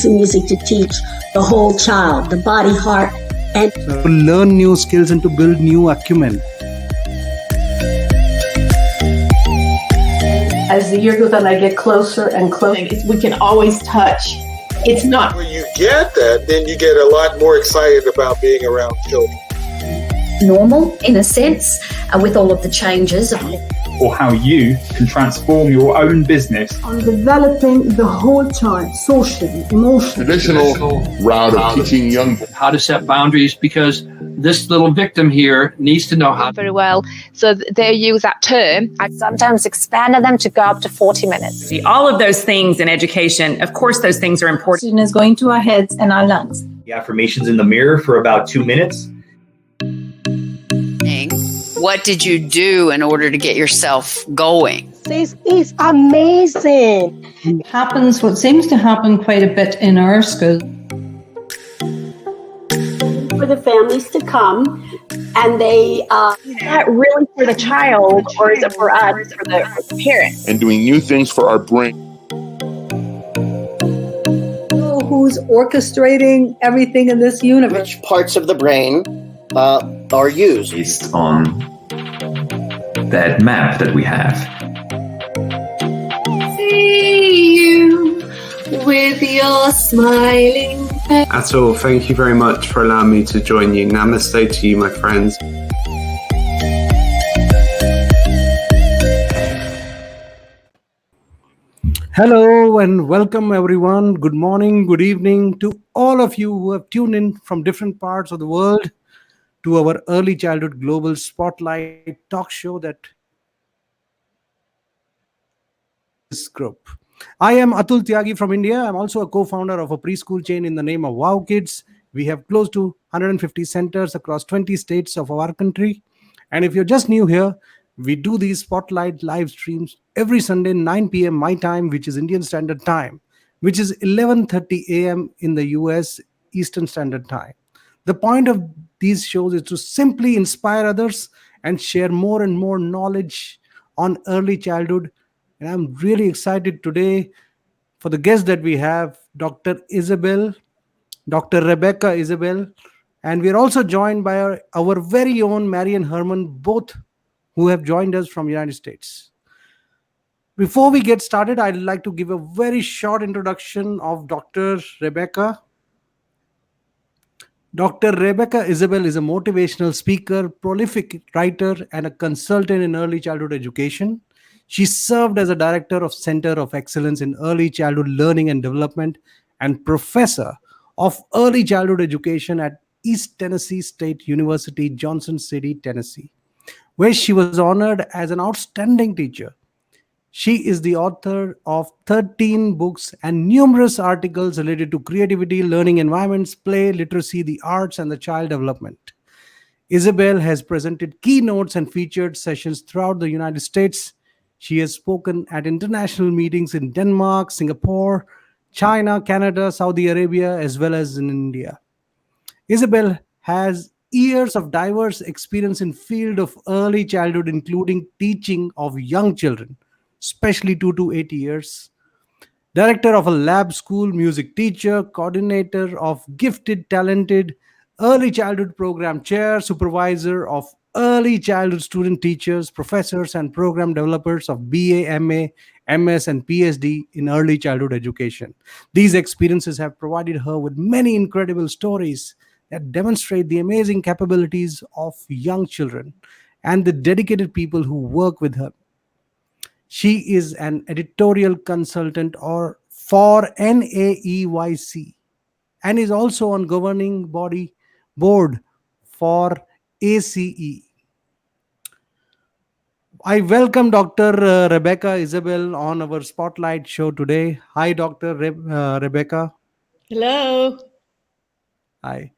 to music to teach the whole child, the body, heart, and to learn new skills and to build new acumen. As the year goes on, I get closer and closer. We can always touch. It's not. When you get that, then you get a lot more excited about being around children. Normal, in a sense, with all of the changes. Or how you can transform your own business. On developing the whole child, socially, emotionally. Traditional route of teaching young people how to set boundaries, because this little victim here needs to know how. Very well. So they use that term. I sometimes expanded them to go up to 40 minutes. All of those things in education, of course, those things are important. Is going to our heads and our lungs. The affirmations in the mirror for about 2 minutes. What did you do in order to get yourself going? this is amazing. It happens, what seems to happen quite a bit in our school. For the families to come and they... Is that really for the child or is it for us, for the parents? And doing new things for our brain. Who's orchestrating everything in this universe? Which parts of the brain are used? Based on that map that we have. See you with your smiling face. Atul, thank you very much for allowing me to join you. Namaste to you, my friends. Hello and welcome everyone. Good morning, good evening to all of you who have tuned in from different parts of the world to our Early Childhood Global Spotlight talk show that this group. I am Atul Tyagi from India. I'm also a co-founder of a preschool chain in the name of Wow Kids. We have close to 150 centers across 20 states of our country. And if you're just new here, we do these spotlight live streams every Sunday, 9 p.m. my time, which is Indian Standard Time, which is 11:30 a.m. in the US Eastern Standard Time. The point of these shows is to simply inspire others and share more and more knowledge on early childhood. And I'm really excited today for the guest that we have, Dr. Isbell, Dr. Rebecca Isbell, and we're also joined by our very own Marian Herman, both who have joined us from United States. Before we get started, I'd like to give a very short introduction of Dr. Rebecca. Dr. Rebecca Isbell is a motivational speaker, prolific writer, and a consultant in early childhood education. She served as a director of Center of Excellence in Early Childhood Learning and Development and professor of early childhood education at East Tennessee State University, Johnson City, Tennessee, where she was honored as an outstanding teacher. She is the author of 13 books and numerous articles related to creativity, learning environments, play, literacy, the arts, and the child development. Isbell has presented keynotes and featured sessions throughout the United States. She has spoken at international meetings in Denmark, Singapore, China, Canada, Saudi Arabia, as well as in India. Isbell has years of diverse experience in field of early childhood, including teaching of young children, especially 2 to 8 years, director of a lab school, music teacher, coordinator of gifted, talented early childhood program, chair, supervisor of early childhood student teachers, professors, and program developers of BA, MA, MS, and PhD in early childhood education. These experiences have provided her with many incredible stories that demonstrate the amazing capabilities of young children and the dedicated people who work with her. She is an editorial consultant for NAEYC and is also on governing board for ACE. I welcome Dr. Rebecca Isbell on our Spotlight show today. Hi, Dr. Rebecca. Hello. Hi.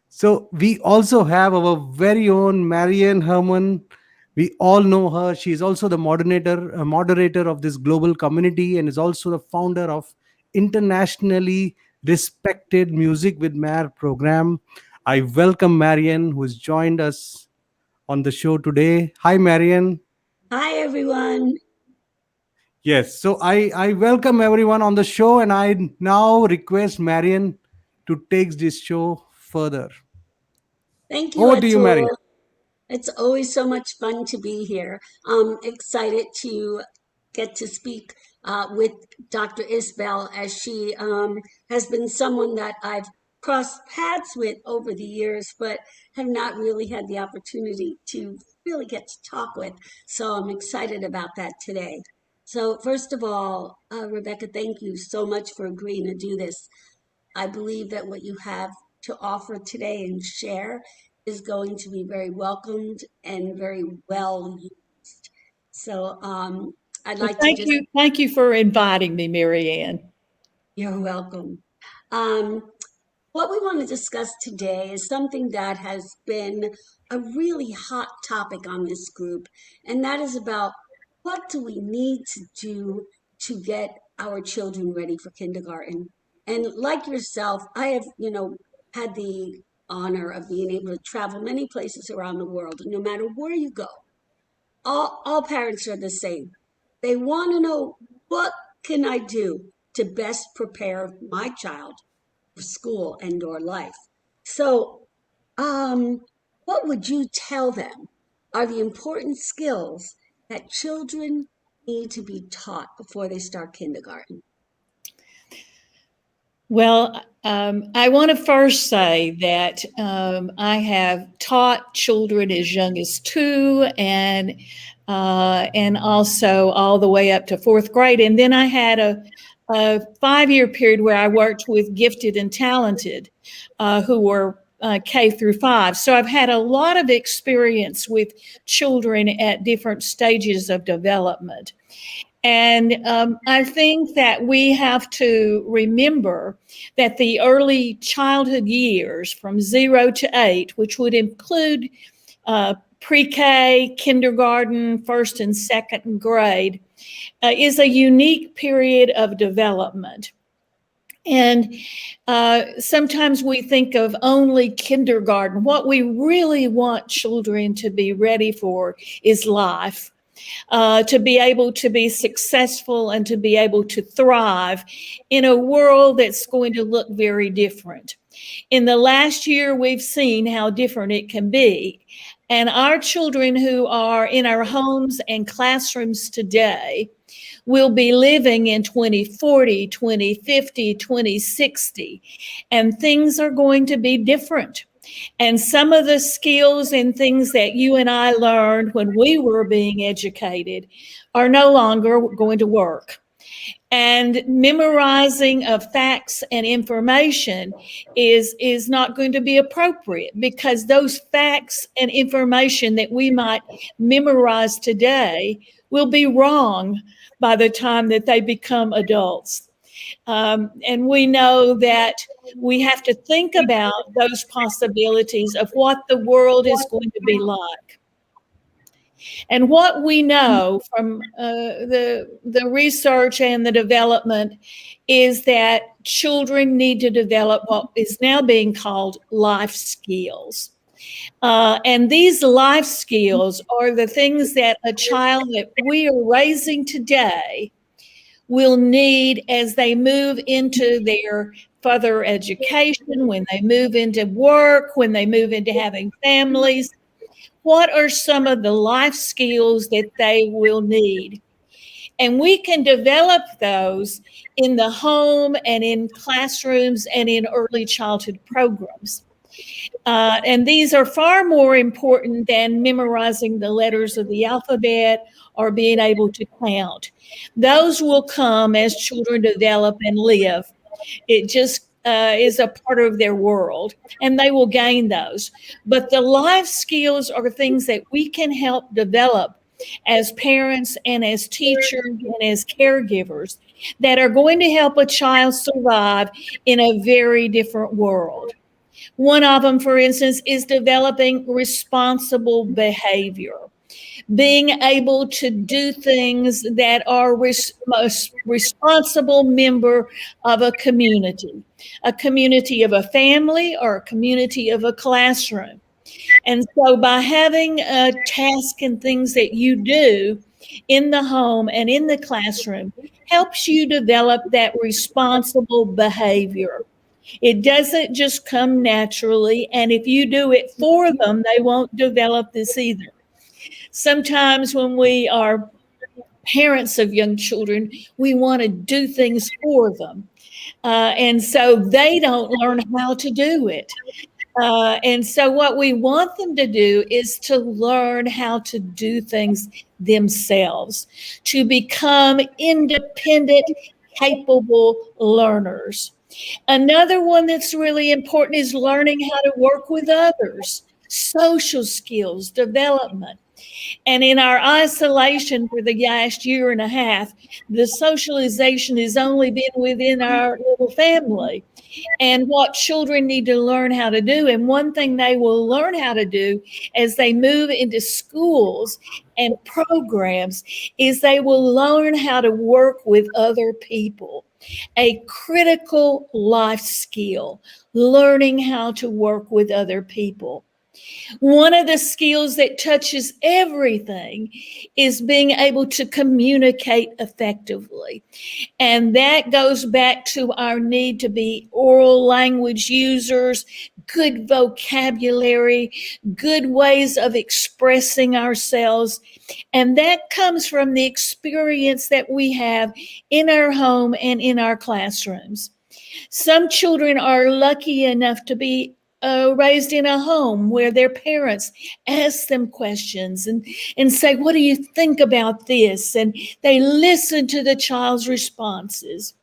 So we also have our very own Marian Herman. We all know her. She is also the moderator of this global community and is also the founder of internationally respected Music with Mar program. I welcome Marian, who has joined us on the show today. Hi, Marian. Hi, everyone. Yes. So I welcome everyone on the show, and I now request Marian to take this show further. Thank you, Over to you, Atul. Marian. It's always so much fun to be here. I'm excited to get to speak with Dr. Isbell, as she has been someone that I've crossed paths with over the years, but have not really had the opportunity to really get to talk with. So I'm excited about that today. So first of all, Rebecca, thank you so much for agreeing to do this. I believe that what you have to offer today and share is going to be very welcomed and very well used. So I'd like to just Thank you for inviting me, Marianne. You're welcome. What we want to discuss today is something that has been a really hot topic on this group, and that is about what do we need to do to get our children ready for kindergarten. And like yourself, I have, had the honor of being able to travel many places around the world, and no matter where you go, all parents are the same. They want to know, what can I do to best prepare my child for school and or life? So, what would you tell them are the important skills that children need to be taught before they start kindergarten? Well, I want to first say that I have taught children as young as 2 and also all the way up to 4th grade. And then I had a 5-year period where I worked with gifted and talented who were K through 5. So I've had a lot of experience with children at different stages of development. And I think that we have to remember that the early childhood years from 0 to 8, which would include pre-K, kindergarten, 1st and 2nd grade, is a unique period of development. And sometimes we think of only kindergarten. What we really want children to be ready for is life. To be able to be successful and to be able to thrive in a world that's going to look very different. In the last year, we've seen how different it can be. And our children who are in our homes and classrooms today will be living in 2040, 2050, 2060, and things are going to be different. And some of the skills and things that you and I learned when we were being educated are no longer going to work. And memorizing of facts and information is not going to be appropriate, because those facts and information that we might memorize today will be wrong by the time that they become adults. And we know that we have to think about those possibilities of what the world is going to be like. And what we know from the research and the development is that children need to develop what is now being called life skills. And these life skills are the things that a child that we are raising today will need as they move into their further education, when they move into work, when they move into having families. What are some of the life skills that they will need? And we can develop those in the home and in classrooms and in early childhood programs. And these are far more important than memorizing the letters of the alphabet or being able to count. Those will come as children develop and live. It just is a part of their world, and they will gain those. But the life skills are things that we can help develop as parents and as teachers and as caregivers that are going to help a child survive in a very different world. One of them, for instance, is developing responsible behavior, being able to do things that are a responsible member of a community of a family, or a community of a classroom. And so by having a task and things that you do in the home and in the classroom helps you develop that responsible behavior. It doesn't just come naturally, and if you do it for them, they won't develop this either. Sometimes when we are parents of young children, we want to do things for them. And so they don't learn how to do it. And so what we want them to do is to learn how to do things themselves, to become independent, capable learners. Another one that's really important is learning how to work with others, social skills development. And in our isolation for the last year and a half, the socialization has only been within our little family. And what children need to learn how to do, and one thing they will learn how to do as they move into schools and programs, is they will learn how to work with other people. A critical life skill, learning how to work with other people. One of the skills that touches everything is being able to communicate effectively. And that goes back to our need to be oral language users, good vocabulary, good ways of expressing ourselves. And that comes from the experience that we have in our home and in our classrooms. Some children are lucky enough to be raised in a home where their parents ask them questions and say, what do you think about this? And they listen to the child's responses.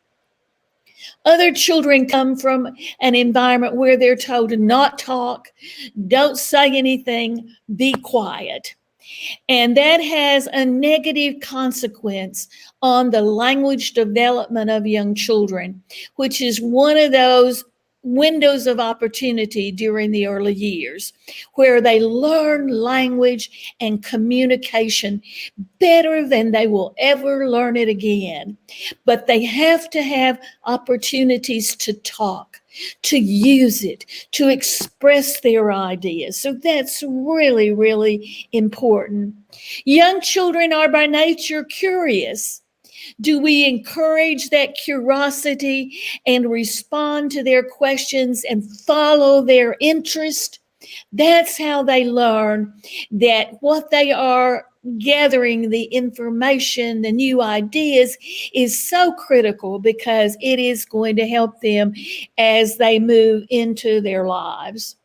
Other children come from an environment where they're told to not talk, don't say anything, be quiet. And that has a negative consequence on the language development of young children, which is one of those windows of opportunity during the early years where they learn language and communication better than they will ever learn it again. But they have to have opportunities to talk, to use it, to express their ideas. So that's really, really important. Young children are by nature curious. Do we encourage that curiosity and respond to their questions and follow their interest? That's how they learn that what they are gathering, the information, the new ideas, is so critical because it is going to help them as they move into their lives.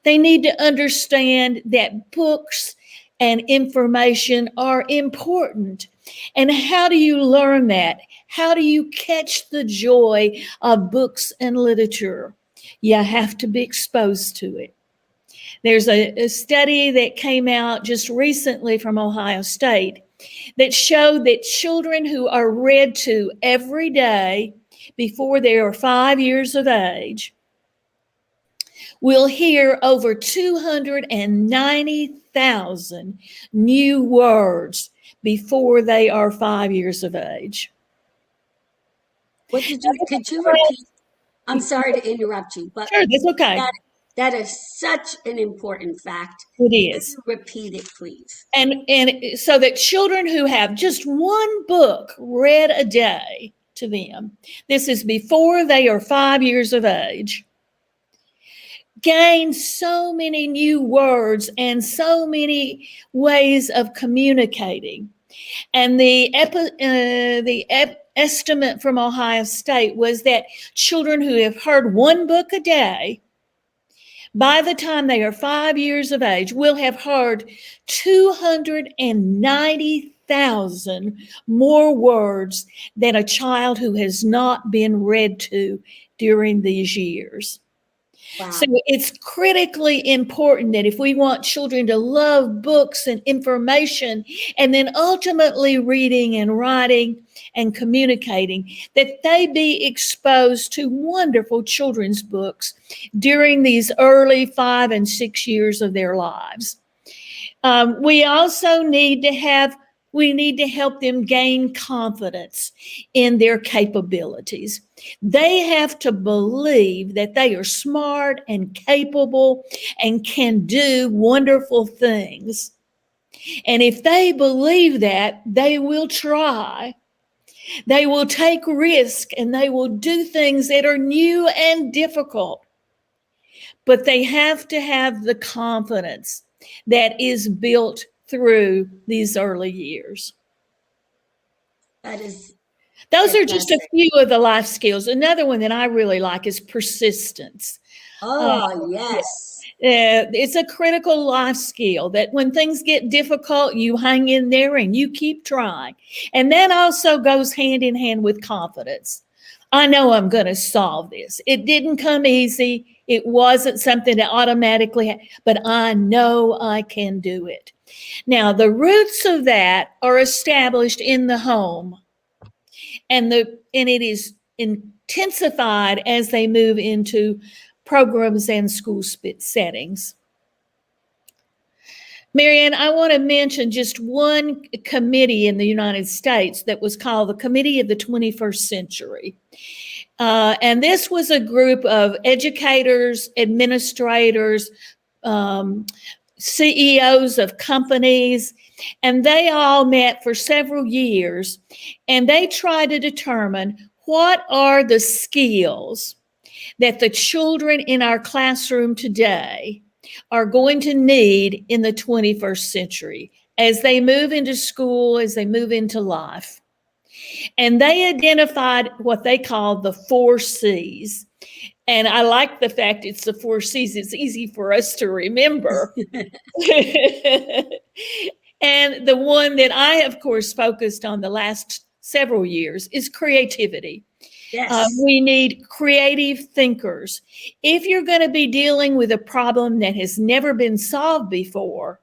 They need to understand that books and information are important. And how do you learn that? How do you catch the joy of books and literature? You have to be exposed to it. There's a study that came out just recently from Ohio State that showed that children who are read to every day before they are 5 years of age will hear over 290,000 new words before they are 5 years of age. Could you repeat? I'm sorry to interrupt you, but sure, that's okay. That is such an important fact. It is. Repeat it, please. And so that children who have just one book read a day to them, this is before they are 5 years of age, gain so many new words and so many ways of communicating. And the estimate from Ohio State was that children who have heard one book a day, by the time they are 5 years of age, will have heard 290,000 more words than a child who has not been read to during these years. Wow. So it's critically important that if we want children to love books and information, and then ultimately reading and writing and communicating, that they be exposed to wonderful children's books during these early 5 and 6 years of their lives. We also need to help them gain confidence in their capabilities. They have to believe that they are smart and capable and can do wonderful things. And if they believe that, they will try. They will take risk and they will do things that are new and difficult. But they have to have the confidence that is built through these early years. That is Those are just a fantastic. few of the life skills. Another one that I really like is persistence. Oh, yes. It's a critical life skill that when things get difficult, you hang in there and you keep trying. And that also goes hand in hand with confidence. I know I'm going to solve this. It didn't come easy. It wasn't something that automatically, but I know I can do it. Now, the roots of that are established in the home, and it is intensified as they move into programs and school settings. Marianne, I want to mention just one committee in the United States that was called the Committee of the 21st Century. And this was a group of educators, administrators, CEOs of companies, and they all met for several years, and they tried to determine what are the skills that the children in our classroom today are going to need in the 21st century as they move into school, as they move into life. And they identified what they called the 4 C's. And I like the fact it's the 4 C's. It's easy for us to remember. And the one that I, of course, focused on the last several years is creativity. Yes. We need creative thinkers. If you're going to be dealing with a problem that has never been solved before,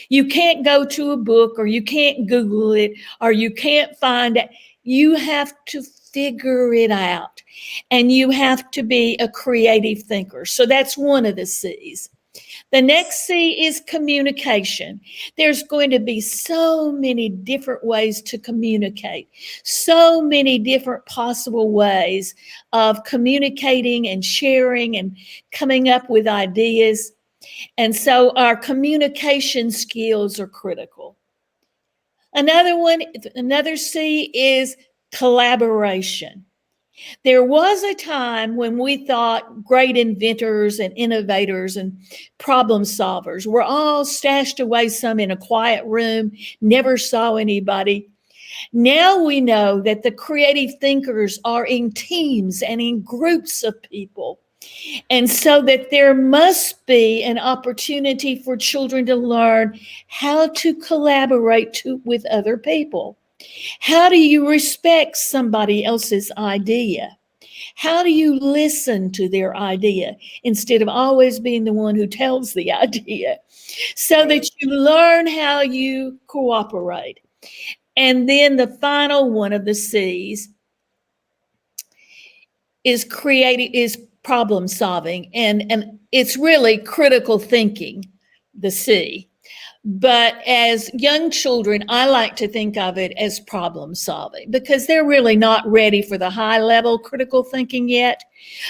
you can't go to a book or you can't Google it or you can't find it. You have to figure it out, and you have to be a creative thinker. So that's one of the C's. The next C is communication. There's going to be so many different ways to communicate, so many different possible ways of communicating and sharing and coming up with ideas. And so our communication skills are critical. Another C is collaboration. There was a time when we thought great inventors and innovators and problem solvers were all stashed away, some in a quiet room, never saw anybody. Now we know that the creative thinkers are in teams and in groups of people. And so that there must be an opportunity for children to learn how to collaborate with other people. How do you respect somebody else's idea? How do you listen to their idea instead of always being the one who tells the idea? So that you learn how you cooperate. And then the final one of the C's is problem solving. And it's really critical thinking, the C. But as young children, I like to think of it as problem solving because they're really not ready for the high level critical thinking yet,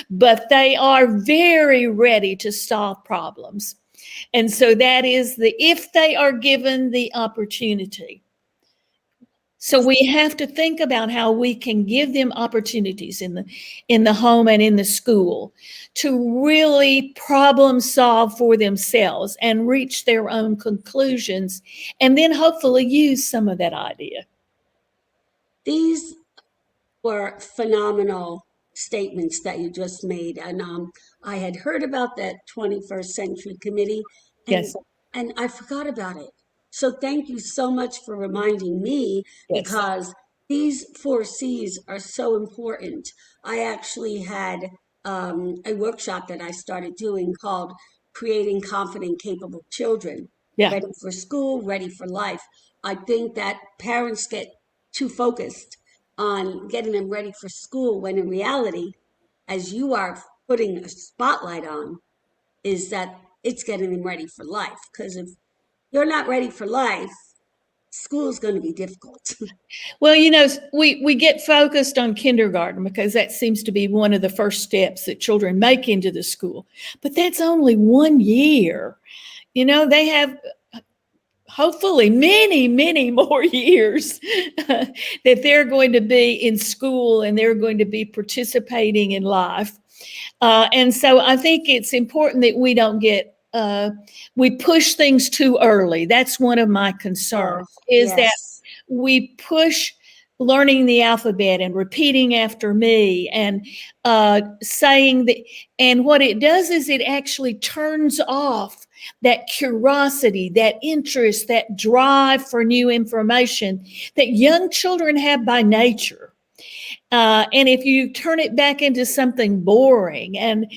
but they are very ready to solve problems. And so that is if they are given the opportunity. So we have to think about how we can give them opportunities in the home and in the school to really problem solve for themselves and reach their own conclusions, and then hopefully use some of that idea. These were phenomenal statements that you just made, and I had heard about that 21st Century Committee, and I forgot about it. So thank you so much for reminding me, because these 4 C's are so important. I actually had a workshop that I started doing called Creating Confident, Capable Children. Ready for school, ready for life. I think that parents get too focused on getting them ready for school when in reality, as you are putting a spotlight on, is that it's getting them ready for life. Because if you're not ready for life, school is going to be difficult. Well, we get focused on kindergarten because that seems to be one of the first steps that children make into the school. But that's only 1 year. They have hopefully many, many more years that they're going to be in school and they're going to be participating in life. And so I think it's important that we don't get, we push things too early. That's one of my concerns, is that we push learning the alphabet and repeating after me and saying that, and what it does is it actually turns off that curiosity, that interest, that drive for new information that young children have by nature. And if you turn it back into something boring and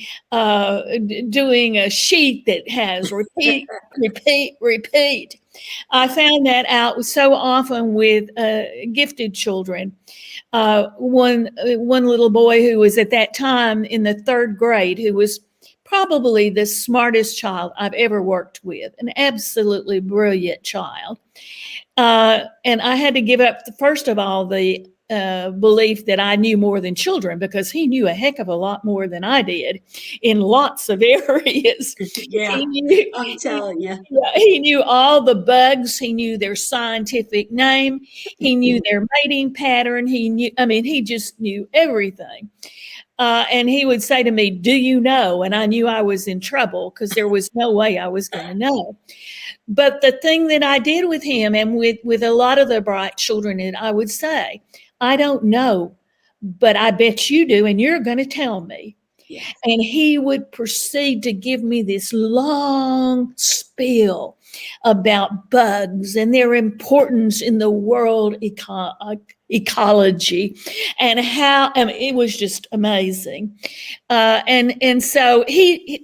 doing a sheet that has repeat, repeat, I found that out so often with gifted children. One little boy who was at that time in the 3rd grade, who was probably the smartest child I've ever worked with, an absolutely brilliant child. And I had to give up, first of all, the belief that I knew more than children, because he knew a heck of a lot more than I did in lots of areas. Yeah, I'm telling you. He knew all the bugs. He knew their scientific name. He knew their mating pattern. He just knew everything. And he would say to me, "Do you know?" And I knew I was in trouble because there was no way I was going to know. But the thing that I did with him and with a lot of the bright children, and I would say, "I don't know, but I bet you do, and you're going to tell me." Yes. And he would proceed to give me this long spiel about bugs and their importance in the world ecology and how it was just amazing. And so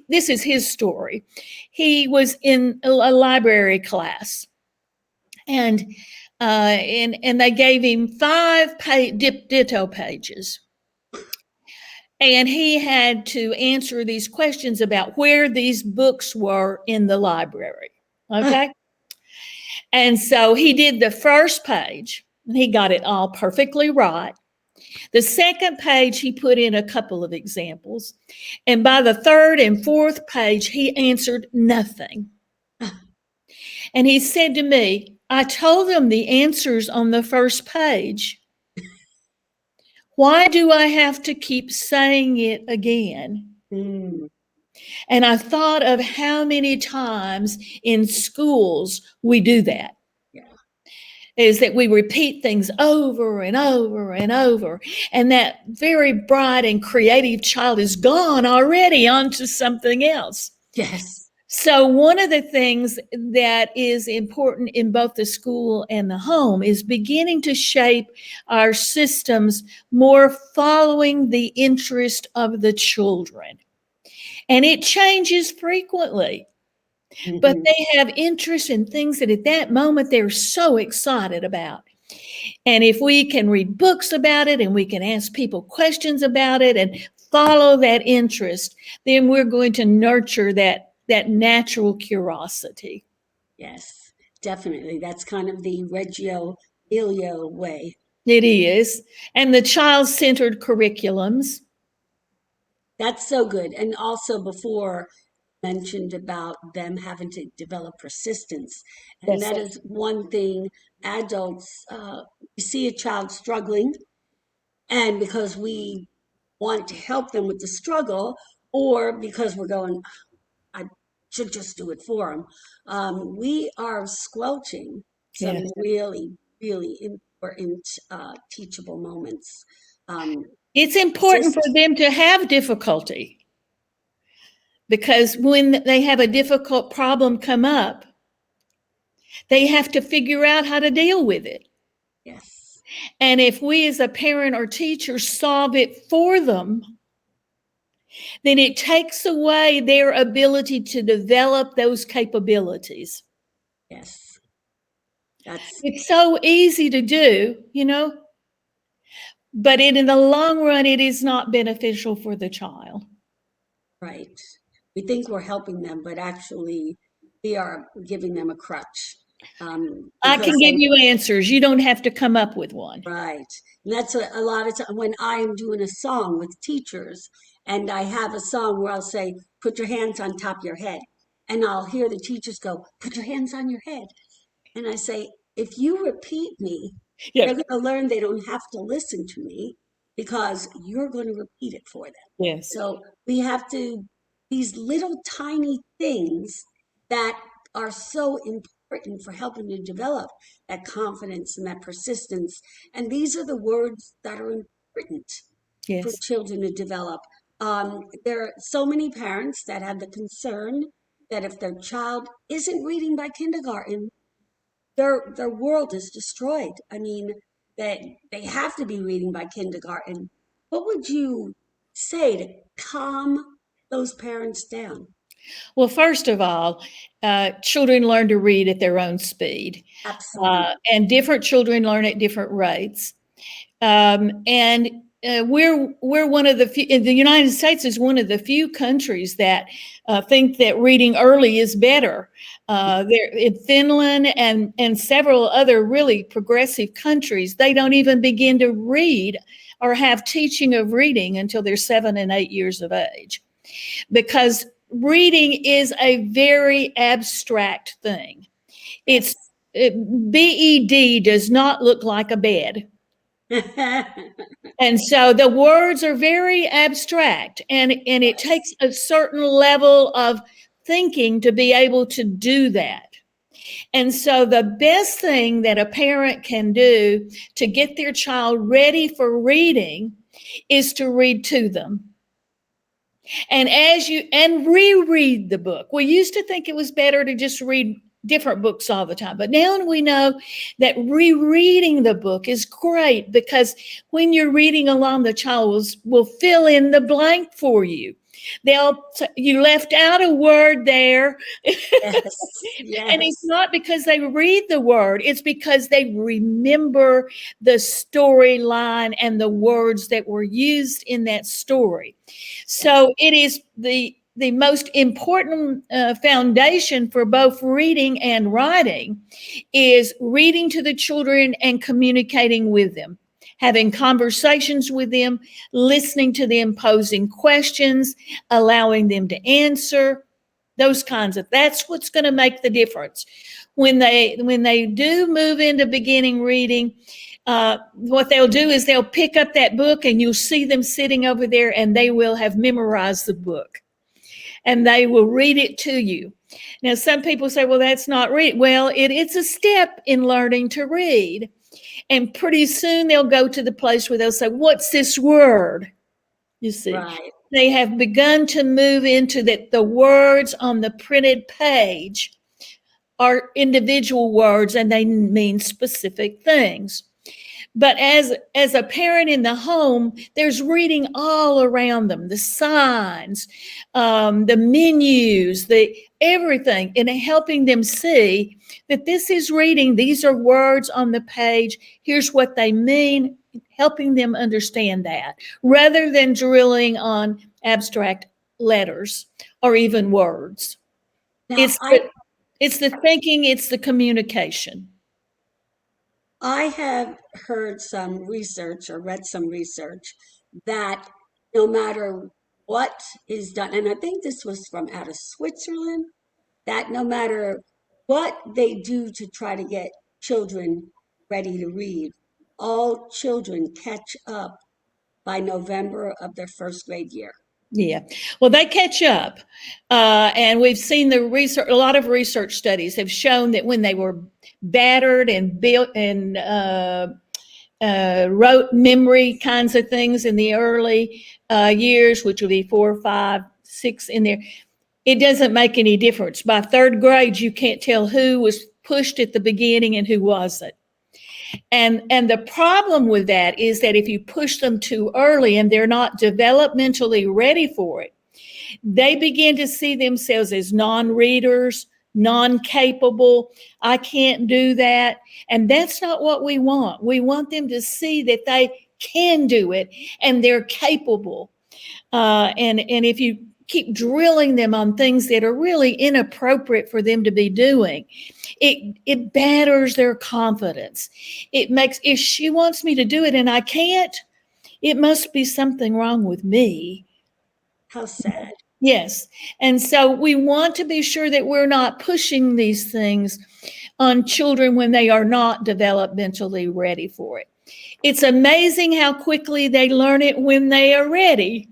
this is his story. He was in a library class, and they gave him 5 ditto pages. And he had to answer these questions about where these books were in the library. Okay. And so he did the first page and he got it all perfectly right. The second page, he put in a couple of examples. And by the 3rd and 4th page, he answered nothing. And he said to me, "I told them the answers on the first page. Why do I have to keep saying it again?" And I thought of how many times in schools we do that. Is that we repeat things over and over and over. And that very bright and creative child is gone already onto something else. Yes. So one of the things that is important in both the school and the home is beginning to shape our systems more following the interest of the children. And it changes frequently. But they have interest in things that at that moment they're so excited about. And if we can read books about it and we can ask people questions about it and follow that interest, then we're going to nurture that natural curiosity. Yes, definitely. That's kind of the Reggio Emilia way. It is. And the child-centered curriculums. That's so good. And also before mentioned about them having to develop persistence. And that is one thing adults, we see a child struggling, and because we want to help them with the struggle, or because we're going, I should just do it for them, we are squelching some really, really important teachable moments. It's important for them to have difficulty. Because when they have a difficult problem come up, they have to figure out how to deal with it. Yes. And if we as a parent or teacher solve it for them, then it takes away their ability to develop those capabilities. Yes. It's so easy to do, but in the long run, it is not beneficial for the child. Right. We think we're helping them, but actually we are giving them a crutch. I can give you answers. You don't have to come up with one. Right. And that's a lot of time when I am doing a song with teachers and I have a song where I'll say, "Put your hands on top of your head." And I'll hear the teachers go, "Put your hands on your head." and I say, if you repeat me, Yep. they're going to learn they don't have to listen to me because you're going to repeat it for them. Yes. So we have to, these little tiny things that are so important for helping to develop that confidence and that persistence. And these are the words that are important for Yes. children to develop. There are so many parents that have the concern that if their child isn't reading by kindergarten, their world is destroyed. I mean, that they have to be reading by kindergarten. What would you say to calm those parents down? Well, first of all, children learn to read at their own speed. Absolutely. And different children learn at different rates. And we're one of the few, the United States is one of the few countries that think that reading early is better. There in Finland and several other really progressive countries, they don't even begin to read or have teaching of reading until they're 7 and 8 years of age, because reading is a very abstract thing. It's BED does not look like a bed. And so the words are very abstract, and it takes a certain level of thinking to be able to do that. And so the best thing that a parent can do to get their child ready for reading is to read to them. And reread the book. We used to think it was better to just read different books all the time, but now we know that rereading the book is great, because when you're reading along, the child will fill in the blank for you. You left out a word there. Yes, yes. And it's not because they read the word, it's because they remember the storyline and the words that were used in that story. So it is the most important foundation for both reading and writing is reading to the children and communicating with them, having conversations with them, listening to them, posing questions, allowing them to answer, those kinds of, that's what's going to make the difference. When they do move into beginning reading, what they'll do is they'll pick up that book and you'll see them sitting over there and they will have memorized the book and they will read it to you. Now, some people say, well, that's not reading. Well, it's a step in learning to read. And pretty soon they'll go to the place where they'll say, what's this word? You see, right. They have begun to move into that the words on the printed page are individual words and they mean specific things. But as a parent in the home, there's reading all around them, the signs, the menus, everything, and helping them see that this is reading. These are words on the page. Here's what they mean, helping them understand that, rather than drilling on abstract letters or even words. Now, it's the thinking, it's the communication. I have heard some research or read some research that no matter what is done, and I think this was from out of Switzerland, that no matter what they do to try to get children ready to read, all children catch up by November of their first grade year. Yeah, well, they catch up, and we've seen the research. A lot of research studies have shown that when they were battered and built and wrote memory kinds of things in the early years, which would be 4, 5, 6 in there, it doesn't make any difference. By third grade, you can't tell who was pushed at the beginning and who wasn't. And the problem with that is that if you push them too early and they're not developmentally ready for it, they begin to see themselves as non-readers, non-capable. I can't do that. And that's not what we want. We want them to see that they can do it and they're capable. And if you keep drilling them on things that are really inappropriate for them to be doing, it batters their confidence. It makes, if she wants me to do it and I can't, it must be something wrong with me. How sad. Yes. And so we want to be sure that we're not pushing these things on children when they are not developmentally ready for it. It's amazing how quickly they learn it when they are ready.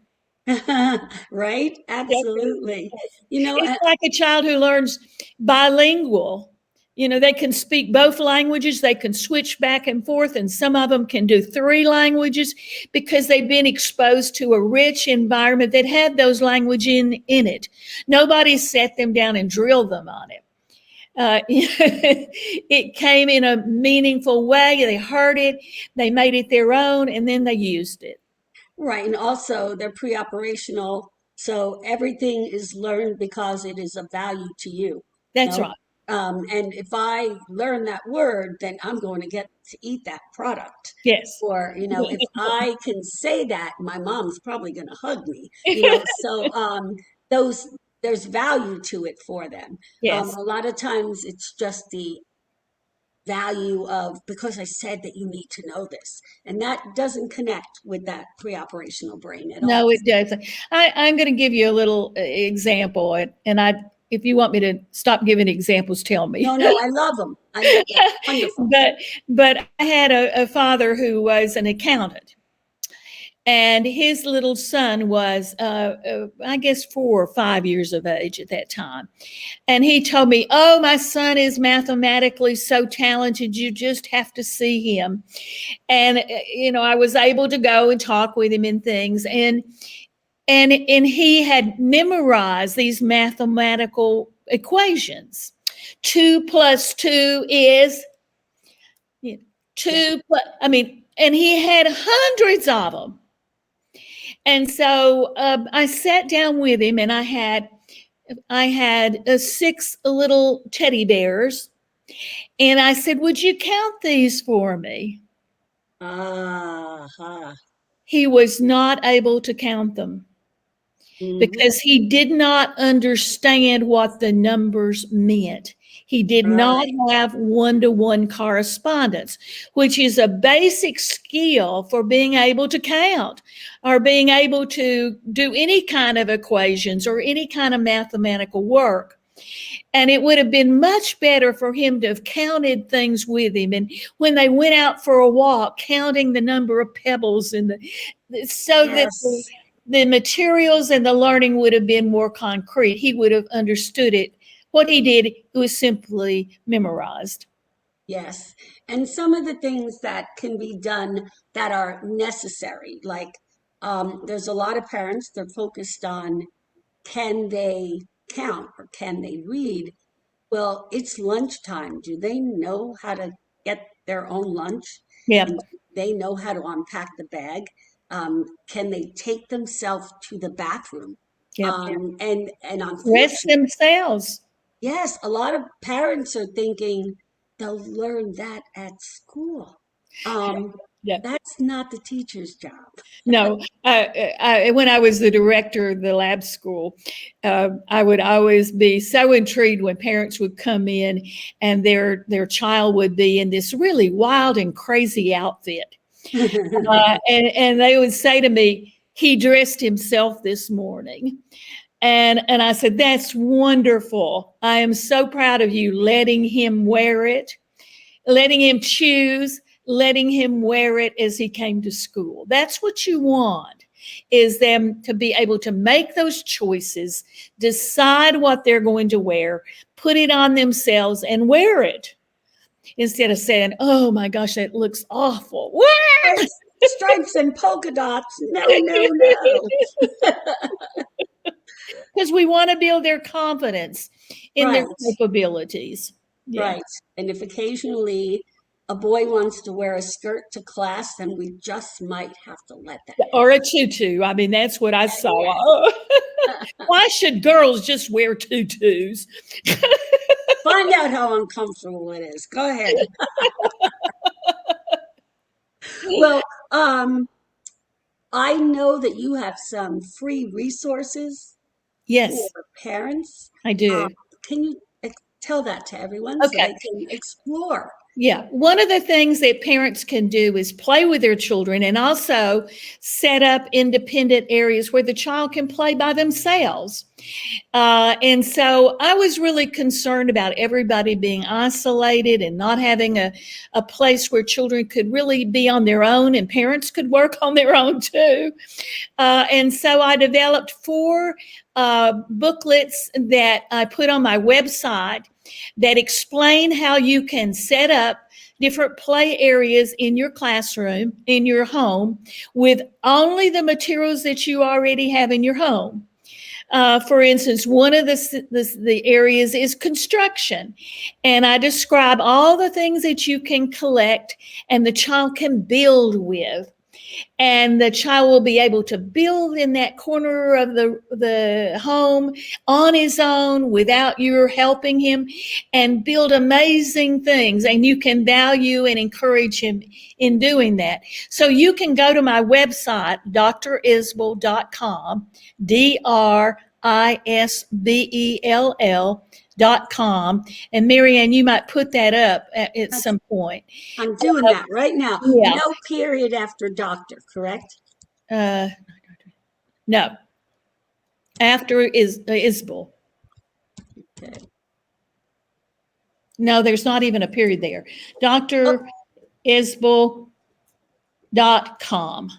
Right? Absolutely. You know, it's like a child who learns bilingual. You know, they can speak both languages, they can switch back and forth, and some of them can do 3 languages because they've been exposed to a rich environment that had those languages in it. Nobody sat them down and drilled them on it. It came in a meaningful way. They heard it, they made it their own, and then they used it. Right. And also they're pre-operational. So everything is learned because it is of value to you. That's know? right. And if I learn that word, then I'm going to get to eat that product. Yes. Or, you know, if I can say that, my mom's probably going to hug me, you know. So there's value to it for them. Yes. A lot of times it's just the value of, because I said that you need to know this, and that doesn't connect with that pre-operational brain at all. No, it doesn't. I'm going to give you a little example, and if you want me to stop giving examples, tell me. No, I love them. I love them. Wonderful. But I had a father who was an accountant, and his little son was, I guess, 4 or 5 years of age at that time. And he told me, "Oh, my son is mathematically so talented. You just have to see him." And, you know, I was able to go and talk with him and things. And he had memorized these mathematical equations. 2 + 2 is 2 plus, and he had hundreds of them. And so I sat down with him, and I had 6 little teddy bears. And I said, "Would you count these for me?" He was not able to count them because he did not understand what the numbers meant. He did not have one-to-one correspondence, which is a basic skill for being able to count or being able to do any kind of equations or any kind of mathematical work. And it would have been much better for him to have counted things with him. And when they went out for a walk, counting the number of pebbles that the materials and the learning would have been more concrete. He would have understood it. What he did, it was simply memorized. Yes. And some of the things that can be done that are necessary, like there's a lot of parents, they're focused on, can they count or can they read? Well, it's lunchtime. Do they know how to get their own lunch? Yeah. And they know how to unpack the bag? Can they take themselves to the bathroom? Yep. And Rest themselves. Yes, a lot of parents are thinking they'll learn that at school. That's not the teacher's job. No, when I was the director of the lab school, I would always be so intrigued when parents would come in and their child would be in this really wild and crazy outfit. And they would say to me, "He dressed himself this morning." And I said, "That's wonderful. I am so proud of you letting him wear it, letting him choose, letting him wear it as he came to school." That's what you want, is them to be able to make those choices, decide what they're going to wear, put it on themselves and wear it. Instead of saying, "Oh my gosh, that looks awful." Stripes and polka dots. No. Because we want to build their confidence in their capabilities. Yeah. Right. And if occasionally a boy wants to wear a skirt to class, then we just might have to let that happen. Or a tutu. I mean, that's what I saw. Why should girls just wear tutus? Find out how uncomfortable it is. Go ahead. Well, I know that you have some free resources for parents. I do. Can you tell that to everyone so they can explore Yeah. One of the things that parents can do is play with their children and also set up independent areas where the child can play by themselves. And so I was really concerned about everybody being isolated and not having a place where children could really be on their own and parents could work on their own too. And so I developed 4 booklets that I put on my website that explain how you can set up different play areas in your classroom, in your home, with only the materials that you already have in your home. For instance, one of the areas is construction. And I describe all the things that you can collect and the child can build with. And the child will be able to build in that corner of the home on his own without your helping him and build amazing things. And you can value and encourage him in doing that. So you can go to my website, drisbell.com, DRISBELL.com. And Marianne, you might put that up at some point. I'm doing that right now. Yeah. No period after doctor, correct? No. After is Isbell. Okay. No, there's not even a period there. DrIsbell.com.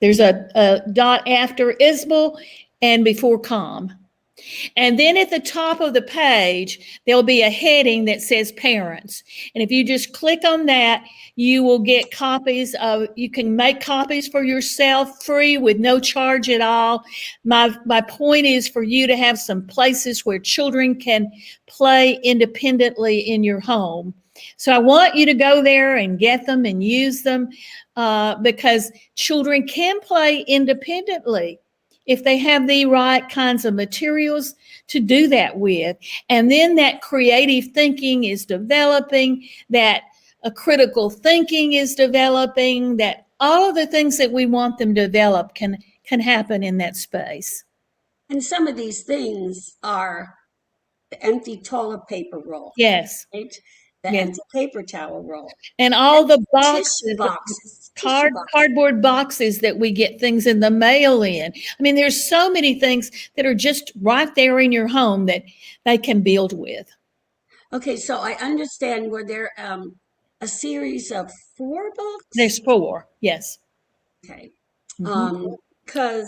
There's a dot after Isbell and before com. And then at the top of the page, there'll be a heading that says parents. And if you just click on that, you will get copies of, you can make copies for yourself free with no charge at all. My point is for you to have some places where children can play independently in your home. So I want you to go there and get them and use them because children can play independently if they have the right kinds of materials to do that with. And then that creative thinking is developing, that a critical thinking is developing, that all of the things that we want them to develop can happen in that space. And some of these things are the empty toilet paper roll. Yes. Right? The empty paper towel roll. And all the tissue boxes. Cardboard boxes that we get things in the mail in. I mean, there's so many things that are just right there in your home that they can build with. Okay, so I understand, were there a series of 4 books? There's 4, yes. Okay. Because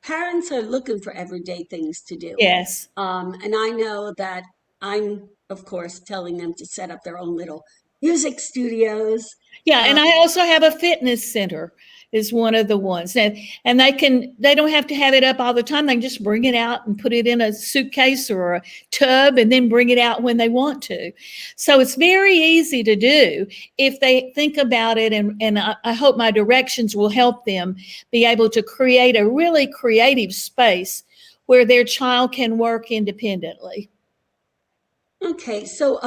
parents are looking for everyday things to do. Yes. And I know that I'm, of course, telling them to set up their own little music studios. Yeah, and I also have a fitness center is one of the ones. And they don't have to have it up all the time. They can just bring it out and put it in a suitcase or a tub and then bring it out when they want to. So it's very easy to do if they think about it. And I hope my directions will help them be able to create a really creative space where their child can work independently. Okay, so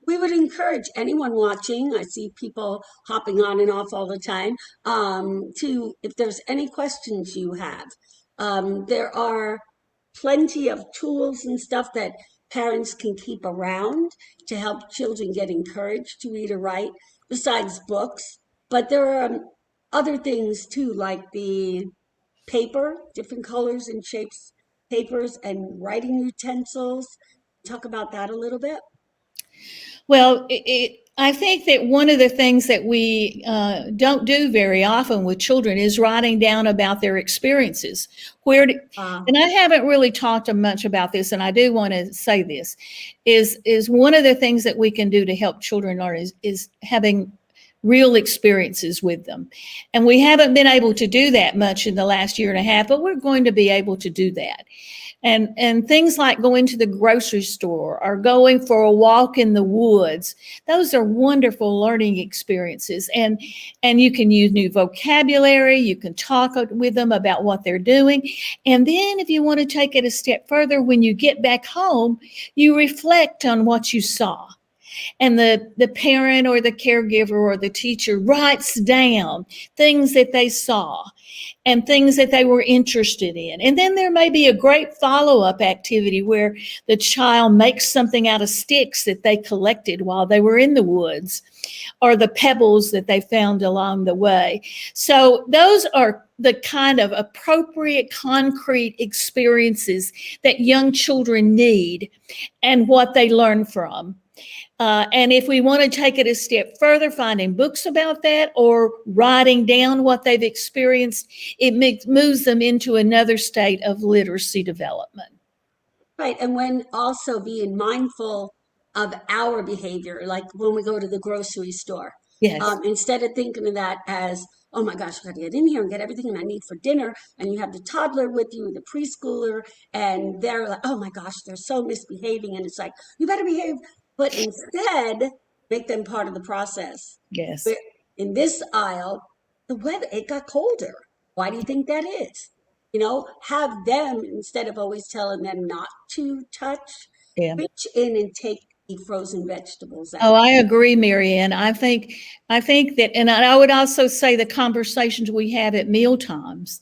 we would encourage anyone watching, I see people hopping on and off all the time, to, if there's any questions you have, there are plenty of tools and stuff that parents can keep around to help children get encouraged to read or write, besides books. But there are other things too, like the paper, different colors and shapes, papers, and writing utensils. Talk about that a little bit. Well, I think that one of the things that we don't do very often with children is writing down about their experiences. And I haven't really talked much about this, and I do want to say this, is one of the things that we can do to help children learn is having real experiences with them. And we haven't been able to do that much in the last year and a half, but we're going to be able to do that. And things like going to the grocery store or going for a walk in the woods, those are wonderful learning experiences. And you can use new vocabulary, you can talk with them about what they're doing. And then if you want to take it a step further, when you get back home, you reflect on what you saw. And the parent or the caregiver or the teacher writes down things that they saw and things that they were interested in. And then there may be a great follow-up activity where the child makes something out of sticks that they collected while they were in the woods, or the pebbles that they found along the way. So those are the kind of appropriate, concrete experiences that young children need and what they learn from. And if we want to take it a step further, finding books about that or writing down what they've experienced, it moves them into another state of literacy development. Right. And when also being mindful of our behavior, like when we go to the grocery store. Yes. Instead of thinking of that as, oh my gosh, I got to get in here and get everything I need for dinner. And you have the toddler with you, the preschooler, and they're like, oh my gosh, they're so misbehaving. And it's like, you better behave. But instead, make them part of the process. Yes. Where in this aisle, the weather, it got colder. Why do you think that is? You know, have them, instead of always telling them not to touch, reach in and take the frozen vegetables out. Oh, I agree, Marianne. I think that, and I would also say the conversations we have at meal times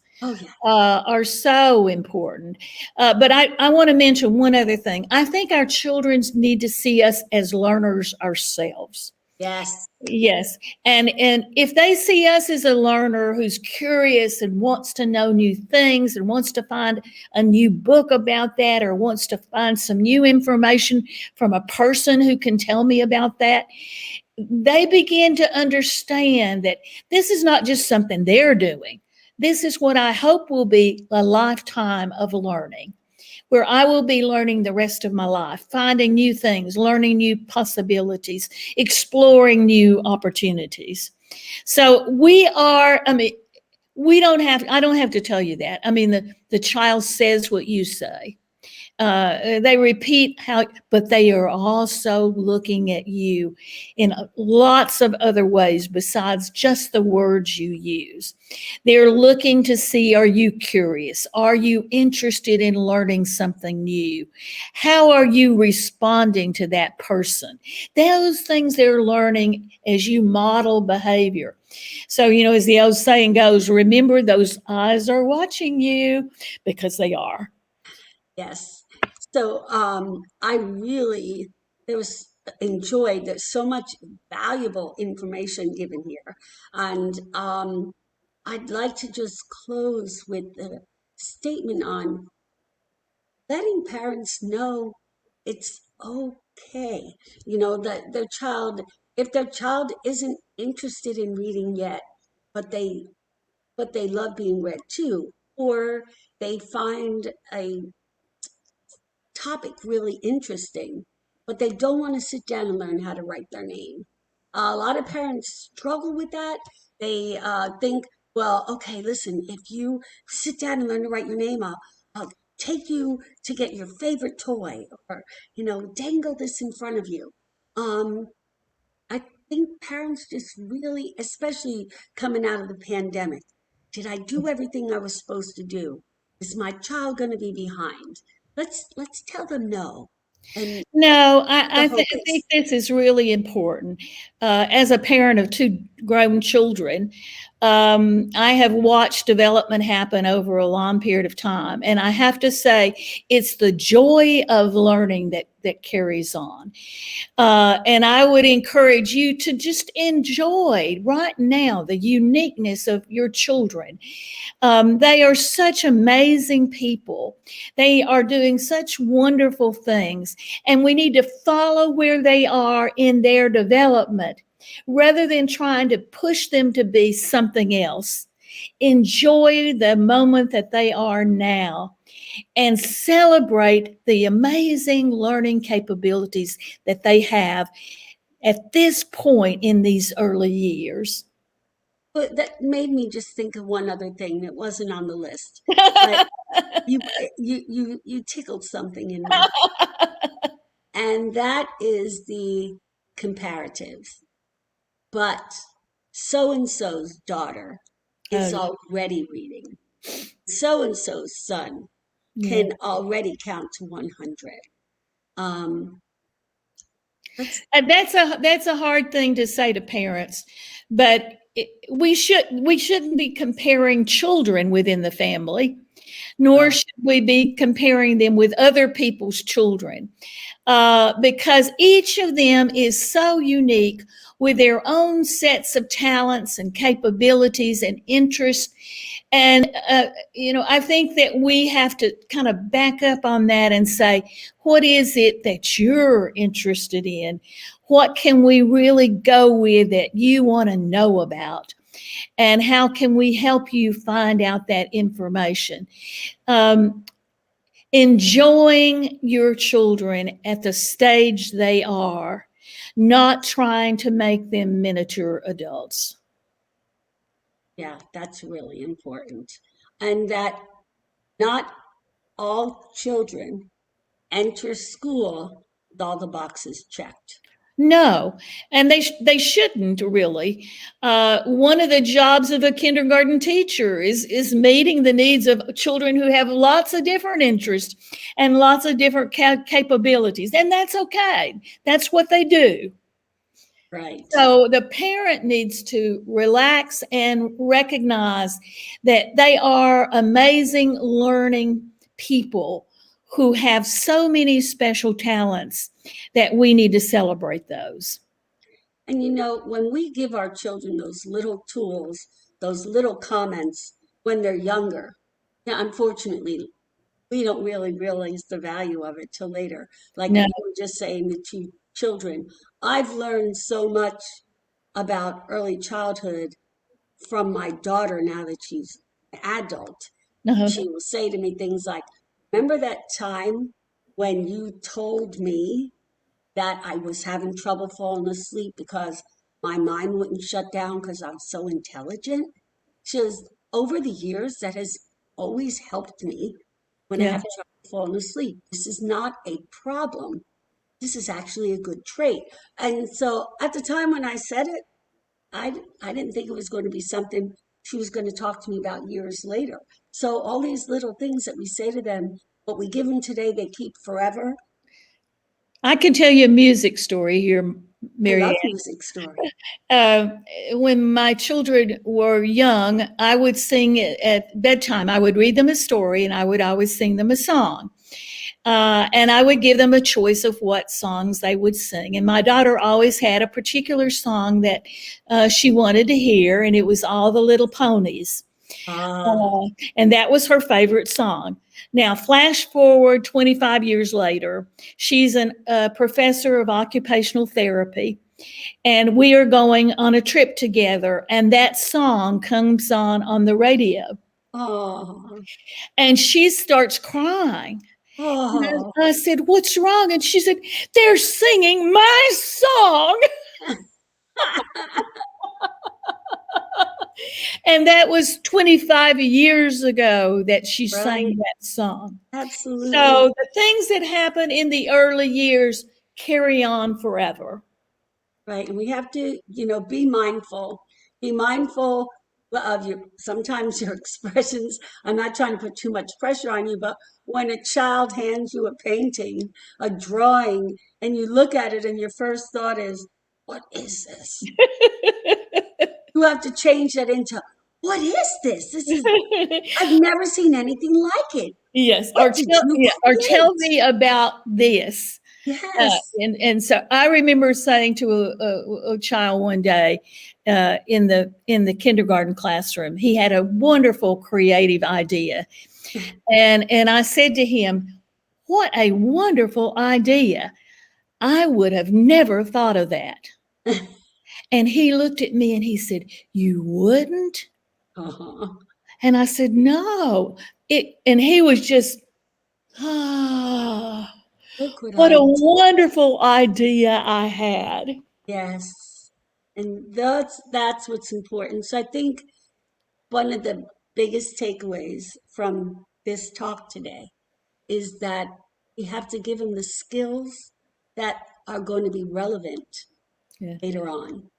are so important. But I want to mention one other thing. I think our children need to see us as learners ourselves. Yes. Yes. And if they see us as a learner who's curious and wants to know new things and wants to find a new book about that, or wants to find some new information from a person who can tell me about that, they begin to understand that this is not just something they're doing. This is what I hope will be a lifetime of learning, where I will be learning the rest of my life, finding new things, learning new possibilities, exploring new opportunities. So I don't have to tell you that. I mean, the child says what you say. They repeat but they are also looking at you in lots of other ways besides just the words you use. They're looking to see, are you curious? Are you interested in learning something new? How are you responding to that person? Those things they're learning as you model behavior. So, as the old saying goes, remember those eyes are watching you, because they are. Yes. So I really enjoyed, there's so much valuable information given here. And I'd like to just close with a statement on letting parents know it's okay. That if their child isn't interested in reading yet, but they love being read too, or they find a topic really interesting, but they don't want to sit down and learn how to write their name. A lot of parents struggle with that. They think, well, okay, listen, if you sit down and learn to write your name, I'll take you to get your favorite toy, or, dangle this in front of you. I think parents just really, especially coming out of the pandemic, did I do everything I was supposed to do? Is my child going to be behind? Let's tell them no. And no, I think this is really important. As a parent of two grown children, I have watched development happen over a long period of time. And I have to say, it's the joy of learning that carries on. And I would encourage you to just enjoy right now the uniqueness of your children. They are such amazing people. They are doing such wonderful things. And we need to follow where they are in their development rather than trying to push them to be something else. Enjoy the moment that they are now and celebrate the amazing learning capabilities that they have at this point in these early years. But that made me just think of one other thing that wasn't on the list. But you tickled something in me. And that is the comparatives. But so-and-so's daughter is already reading. So-and-so's son can already count to 100. And that's a hard thing to say to parents, but we shouldn't be comparing children within the family, nor should we be comparing them with other people's children, because each of them is so unique with their own sets of talents and capabilities and interests. And, I think that we have to kind of back up on that and say, what is it that you're interested in? What can we really go with that you want to know about? And how can we help you find out that information? Enjoying your children at the stage they are, not trying to make them miniature adults. Yeah, that's really important. And that not all children enter school with all the boxes checked. No, and they shouldn't really. One of the jobs of a kindergarten teacher is meeting the needs of children who have lots of different interests and lots of different capabilities, and that's okay. That's what they do. Right. So the parent needs to relax and recognize that they are amazing learning people who have so many special talents that we need to celebrate those. And when we give our children those little tools, those little comments when they're younger, unfortunately, we don't really realize the value of it till later. Like No. you were just saying, the two children. I've learned so much about early childhood from my daughter now that she's an adult. Uh-huh. She will say to me things like, remember that time when you told me that I was having trouble falling asleep because my mind wouldn't shut down because I'm so intelligent? She says, over the years, that has always helped me when I Yeah. have trouble falling asleep. This is not a problem. This is actually a good trait. And so at the time when I said it, I didn't think it was going to be something she was going to talk to me about years later. So all these little things that we say to them, what we give them today, they keep forever. I can tell you a music story here, I Mary love Ann. music story. When my children were young, I would sing at bedtime. I would read them a story and I would always sing them a song. And I would give them a choice of what songs they would sing. And my daughter always had a particular song that she wanted to hear, and it was All the Little Ponies. And that was her favorite song. Now, flash forward 25 years later, she's a professor of occupational therapy, and we are going on a trip together, and that song comes on the radio. Oh. And she starts crying. Oh. I said, what's wrong? And she said, they're singing my song. And that was 25 years ago that she sang that song. Absolutely. So the things that happen in the early years carry on forever. Right. And we have to, be mindful. Be mindful of sometimes your expressions. I'm not trying to put too much pressure on you, but when a child hands you a painting, a drawing, and you look at it and your first thought is, what is this? You have to change that into, what is this? I've never seen anything like it. Yes. What Or tell me about this. Yes. And so I remember saying to a child one day in the kindergarten classroom, he had a wonderful creative idea. And I said to him, what a wonderful idea. I would have never thought of that. And he looked at me and he said, you wouldn't? Uh-huh. And I said, no. And he was just, what a wonderful idea I had. Yes. And that's what's important. So I think one of the biggest takeaways from this talk today is that we have to give them the skills that are going to be relevant later on.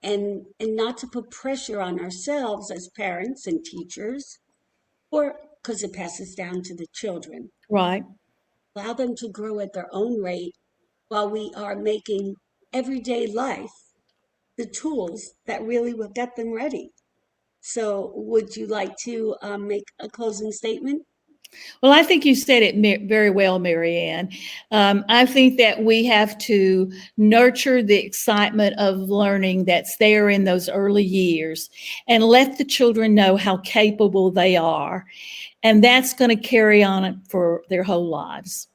And not to put pressure on ourselves as parents and teachers, or because it passes down to the children. Right. Allow them to grow at their own rate, while we are making everyday life the tools that really will get them ready. So would you like to make a closing statement? Well, I think you said it very well, Marianne. I think that we have to nurture the excitement of learning that's there in those early years and let the children know how capable they are. And that's going to carry on for their whole lives.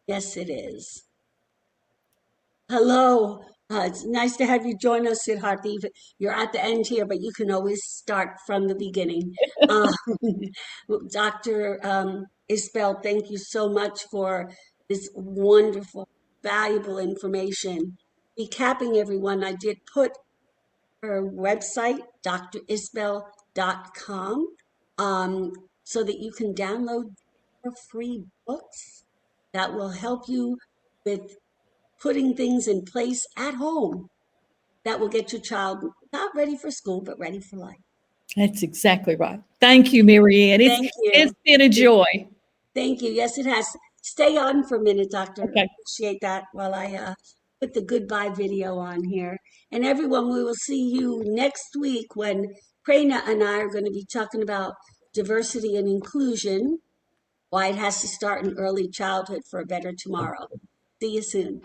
Yes, it is. Hello. It's nice to have you join us, Siddharthi. You're at the end here, but you can always start from the beginning. Dr. Isbell, thank you so much for this wonderful, valuable information. Recapping everyone, I did put her website, drisbell.com, so that you can download her free books that will help you with putting things in place at home that will get your child not ready for school, but ready for life. That's exactly right. Thank you, Marianne. Thank you. It's been a joy. Thank you. Yes, it has. Stay on for a minute, Doctor. Okay. I appreciate that while I put the goodbye video on here. And everyone, we will see you next week when Prerna and I are going to be talking about diversity and inclusion, why it has to start in early childhood for a better tomorrow. See you soon.